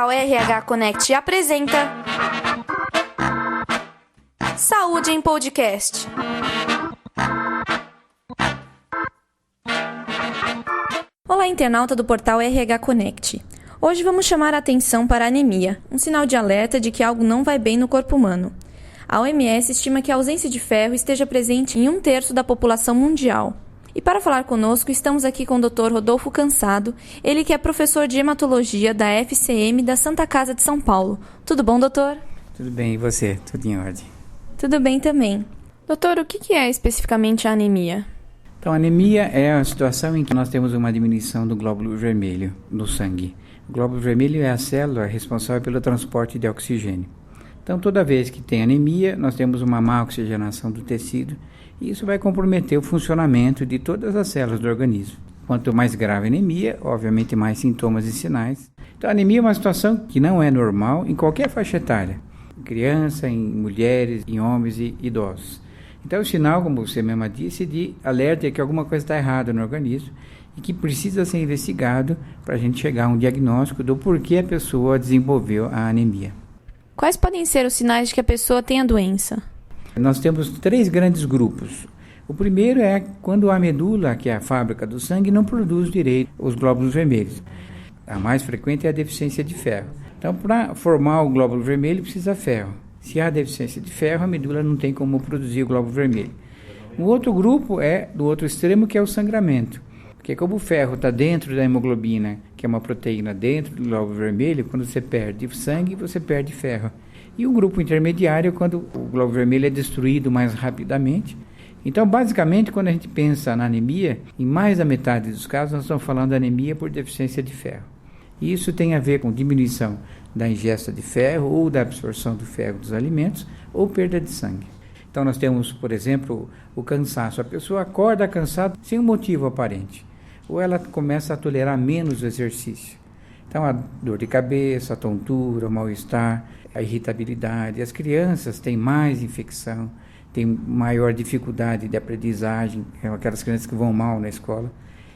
portal RH Connect apresenta Saúde em Podcast. Olá, internauta do portal RH Connect. Hoje vamos chamar a atenção para a anemia, um sinal de alerta de que algo não vai bem no corpo humano. A OMS estima que a ausência de ferro esteja presente em 1/3 da população mundial. E para falar conosco, estamos aqui com o Dr. Rodolfo Cansado, ele que é professor de hematologia da FCM da Santa Casa de São Paulo. Tudo bom, doutor? Tudo bem, e você? Tudo em ordem? Tudo bem também. Doutor, o que é especificamente a anemia? Então, a anemia é a situação em que nós temos uma diminuição do glóbulo vermelho no sangue. O glóbulo vermelho é a célula responsável pelo transporte de oxigênio. Então, toda vez que tem anemia, nós temos uma má oxigenação do tecido e isso vai comprometer o funcionamento de todas as células do organismo. Quanto mais grave a anemia, obviamente mais sintomas e sinais. Então, a anemia é uma situação que não é normal em qualquer faixa etária. Em criança, em mulheres, em homens e idosos. Então, o sinal, como você mesma disse, de alerta é que alguma coisa está errada no organismo e que precisa ser investigado para a gente chegar a um diagnóstico do porquê a pessoa desenvolveu a anemia. Quais podem ser os sinais de que a pessoa tem a doença? Nós temos 3 grandes grupos. O primeiro é quando a medula, que é a fábrica do sangue, não produz direito os glóbulos vermelhos. A mais frequente é a deficiência de ferro. Então, para formar o glóbulo vermelho, precisa ferro. Se há deficiência de ferro, a medula não tem como produzir o glóbulo vermelho. O outro grupo é do outro extremo, que é o sangramento. Porque como o ferro está dentro da hemoglobina, que é uma proteína dentro do glóbulo vermelho, quando você perde sangue, você perde ferro. E um grupo intermediário, quando o glóbulo vermelho é destruído mais rapidamente. Então, basicamente, quando a gente pensa na anemia, em mais da metade dos casos, nós estamos falando de anemia por deficiência de ferro. E isso tem a ver com diminuição da ingesta de ferro ou da absorção do ferro dos alimentos ou perda de sangue. Então, nós temos, por exemplo, o cansaço. A pessoa acorda cansada sem um motivo aparente. Ou ela começa a tolerar menos o exercício. Então, a dor de cabeça, a tontura, o mal-estar, a irritabilidade. As crianças têm mais infecção, têm maior dificuldade de aprendizagem, aquelas crianças que vão mal na escola.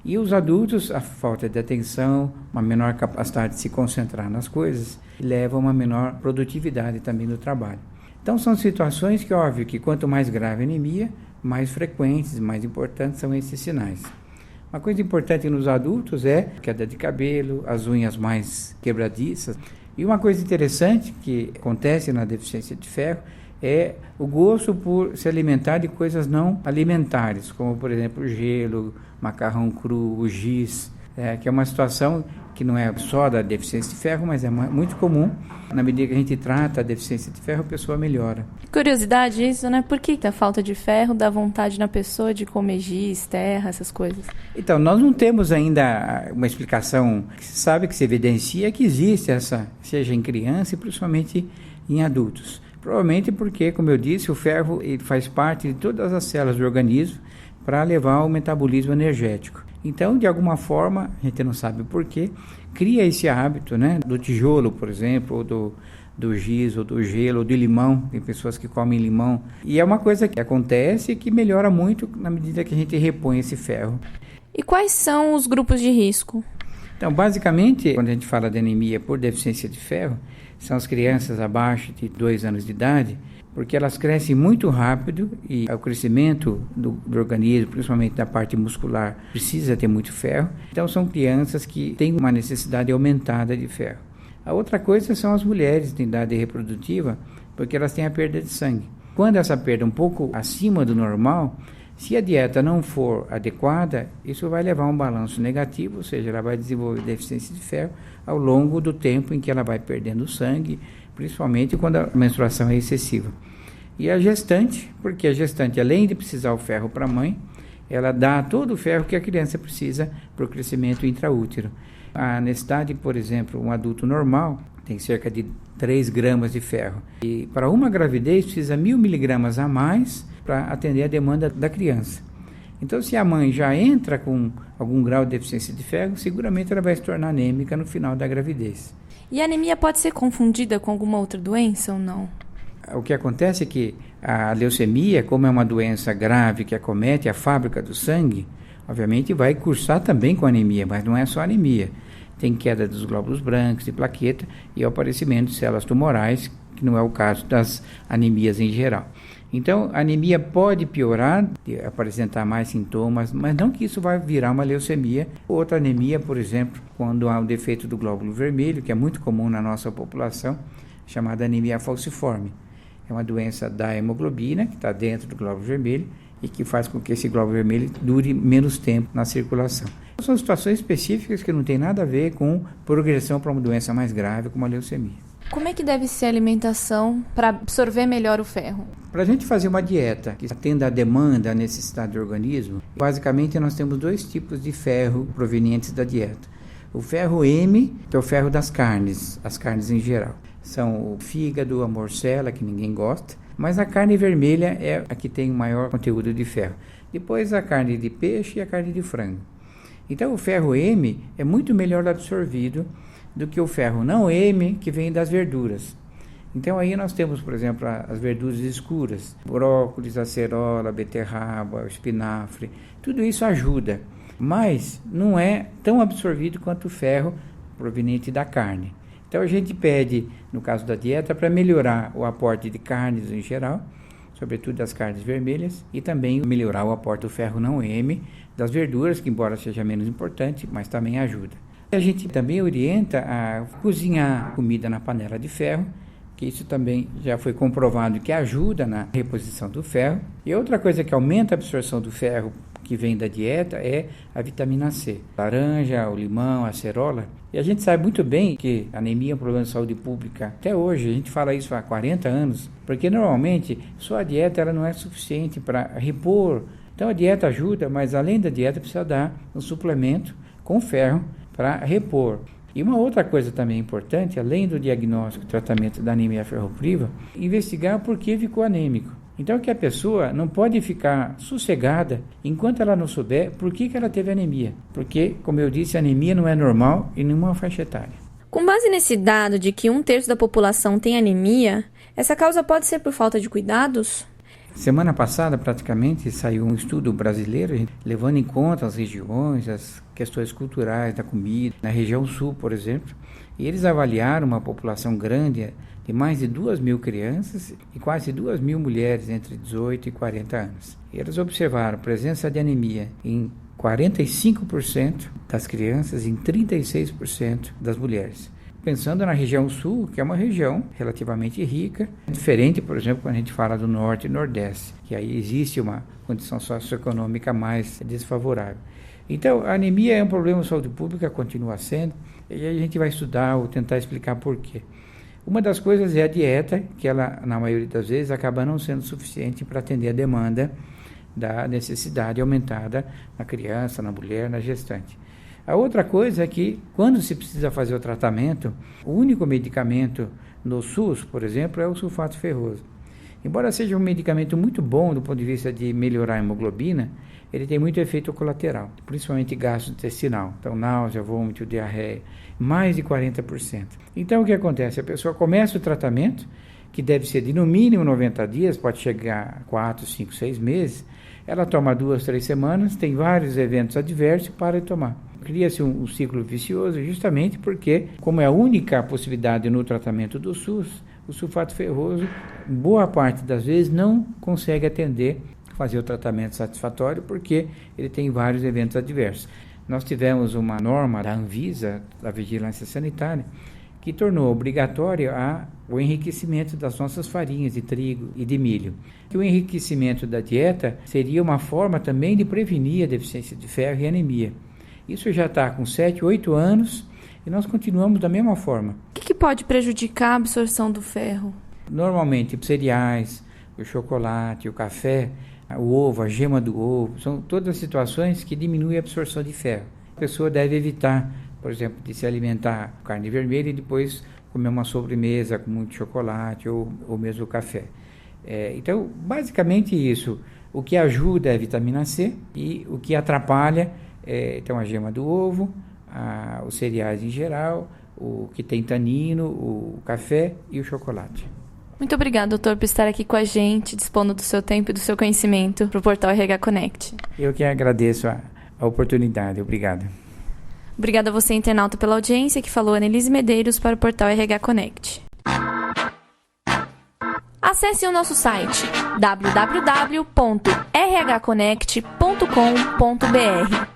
E os adultos, a falta de atenção, uma menor capacidade de se concentrar nas coisas, leva a uma menor produtividade também no trabalho. Então, são situações que, óbvio, que quanto mais grave a anemia, mais frequentes, mais importantes são esses sinais. Uma coisa importante nos adultos é queda de cabelo, as unhas mais quebradiças. E uma coisa interessante que acontece na deficiência de ferro é o gosto por se alimentar de coisas não alimentares, como, por exemplo, o gelo, macarrão cru, o giz, que é uma situação que não é só da deficiência de ferro, mas é muito comum. Na medida que a gente trata a deficiência de ferro, a pessoa melhora. Curiosidade isso, né? Por que a falta de ferro dá vontade na pessoa de comer giz, terra, essas coisas? Então, nós não temos ainda uma explicação que se sabe, que se evidencia que existe essa, seja em criança e principalmente em adultos. Provavelmente porque, como eu disse, o ferro ele faz parte de todas as células do organismo para levar ao metabolismo energético. Então, de alguma forma, a gente não sabe o porquê, cria esse hábito, né, do tijolo, por exemplo, ou do giz, ou do gelo, ou do limão. Tem pessoas que comem limão. E é uma coisa que acontece e que melhora muito na medida que a gente repõe esse ferro. E quais são os grupos de risco? Então, basicamente, quando a gente fala de anemia por deficiência de ferro, são as crianças abaixo de 2 anos de idade, porque elas crescem muito rápido e o crescimento do organismo, principalmente da parte muscular, precisa ter muito ferro. Então, são crianças que têm uma necessidade aumentada de ferro. A outra coisa são as mulheres de idade reprodutiva, porque elas têm a perda de sangue. Quando essa perda é um pouco acima do normal, se a dieta não for adequada, isso vai levar a um balanço negativo, ou seja, ela vai desenvolver deficiência de ferro ao longo do tempo em que ela vai perdendo sangue, principalmente quando a menstruação é excessiva. E a gestante, porque a gestante, além de precisar o ferro para a mãe, ela dá todo o ferro que a criança precisa para o crescimento intraútero. A necessidade, por exemplo, um adulto normal tem cerca de 3 gramas de ferro. E para uma gravidez precisa 1.000 miligramas a mais para atender a demanda da criança. Então, se a mãe já entra com algum grau de deficiência de ferro, seguramente ela vai se tornar anêmica no final da gravidez. E a anemia pode ser confundida com alguma outra doença ou não? O que acontece é que a leucemia, como é uma doença grave que acomete a fábrica do sangue, obviamente vai cursar também com anemia, mas não é só anemia. tem queda dos glóbulos brancos, de plaqueta e o aparecimento de células tumorais, que não é o caso das anemias em geral. Então, a anemia pode piorar, apresentar mais sintomas, mas não que isso vai virar uma leucemia. Outra anemia, por exemplo, quando há um defeito do glóbulo vermelho, que é muito comum na nossa população, chamada anemia falciforme. É uma doença da hemoglobina, que está dentro do glóbulo vermelho, e que faz com que esse glóbulo vermelho dure menos tempo na circulação. São situações específicas que não tem nada a ver com progressão para uma doença mais grave, como a leucemia. Como é que deve ser a alimentação para absorver melhor o ferro? Para a gente fazer uma dieta que atenda à demanda, à necessidade do organismo, basicamente nós temos 2 tipos de ferro provenientes da dieta. O ferro M, que é o ferro das carnes, as carnes em geral. São o fígado, a morcela, que ninguém gosta, mas a carne vermelha é a que tem o maior conteúdo de ferro. Depois a carne de peixe e a carne de frango. Então o ferro M é muito melhor absorvido do que o ferro não M, que vem das verduras. Então aí nós temos, por exemplo, as verduras escuras, brócolis, acerola, beterraba, espinafre, tudo isso ajuda, mas não é tão absorvido quanto o ferro proveniente da carne. Então a gente pede, no caso da dieta, para melhorar o aporte de carnes em geral, sobretudo das carnes vermelhas, e também melhorar o aporte do ferro não M, das verduras, que embora seja menos importante, mas também ajuda. A gente também orienta a cozinhar comida na panela de ferro, que isso também já foi comprovado que ajuda na reposição do ferro. E outra coisa que aumenta a absorção do ferro que vem da dieta é a vitamina C. Laranja, o limão, a acerola. E a gente sabe muito bem que a anemia é um problema de saúde pública. Até hoje, a gente fala isso há 40 anos, porque normalmente só a dieta ela não é suficiente para repor. Então a dieta ajuda, mas além da dieta precisa dar um suplemento com ferro para repor. E uma outra coisa também importante, além do diagnóstico e tratamento da anemia ferropriva, investigar por que ficou anêmico. Então que a pessoa não pode ficar sossegada enquanto ela não souber por que ela teve anemia. Porque, como eu disse, a anemia não é normal em nenhuma faixa etária. Com base nesse dado de que 1/3 da população tem anemia, essa causa pode ser por falta de cuidados? Semana passada, praticamente, saiu um estudo brasileiro levando em conta as regiões, as questões culturais da comida, na região sul, por exemplo, e eles avaliaram uma população grande de mais de 2.000 crianças e quase 2.000 mulheres entre 18 e 40 anos. E eles observaram a presença de anemia em 45% das crianças e em 36% das mulheres. Pensando na região sul, que é uma região relativamente rica, diferente, por exemplo, quando a gente fala do norte e nordeste, que aí existe uma condição socioeconômica mais desfavorável. Então, a anemia é um problema de saúde pública, continua sendo, e aí a gente vai estudar ou tentar explicar por quê. Uma das coisas é a dieta, que ela, na maioria das vezes, acaba não sendo suficiente para atender a demanda da necessidade aumentada na criança, na mulher, na gestante. A outra coisa é que, quando se precisa fazer o tratamento, o único medicamento no SUS, por exemplo, é o sulfato ferroso. Embora seja um medicamento muito bom do ponto de vista de melhorar a hemoglobina, ele tem muito efeito colateral, principalmente gastrointestinal. Então, náusea, vômito, diarreia, mais de 40%. Então, o que acontece? A pessoa começa o tratamento, que deve ser de no mínimo 90 dias, pode chegar a 4, 5, 6 meses, ela toma 2, 3 semanas, tem vários eventos adversos e para de tomar. Cria-se um ciclo vicioso justamente porque, como é a única possibilidade no tratamento do SUS, o sulfato ferroso, boa parte das vezes, não consegue atender, fazer o tratamento satisfatório porque ele tem vários eventos adversos. Nós tivemos uma norma da Anvisa, da Vigilância Sanitária, que tornou obrigatório o enriquecimento das nossas farinhas de trigo e de milho. E o enriquecimento da dieta seria uma forma também de prevenir a deficiência de ferro e anemia. Isso já está com 7, 8 anos e nós continuamos da mesma forma. O que pode prejudicar a absorção do ferro? Normalmente, cereais, o chocolate, o café, o ovo, a gema do ovo, são todas situações que diminuem a absorção de ferro. A pessoa deve evitar, por exemplo, de se alimentar com carne vermelha e depois comer uma sobremesa com muito chocolate ou mesmo café. Então, basicamente isso. O que ajuda é a vitamina C e o que atrapalha então a gema do ovo, os cereais em geral, o que tem tanino, o café e o chocolate. Muito obrigada, doutor, por estar aqui com a gente, dispondo do seu tempo e do seu conhecimento para o portal RH Connect. Eu que agradeço a oportunidade. Obrigado. Obrigada a você, internauta, pela audiência, que falou Annelise Medeiros para o portal RH Connect. Acesse o nosso site www.rhconnect.com.br.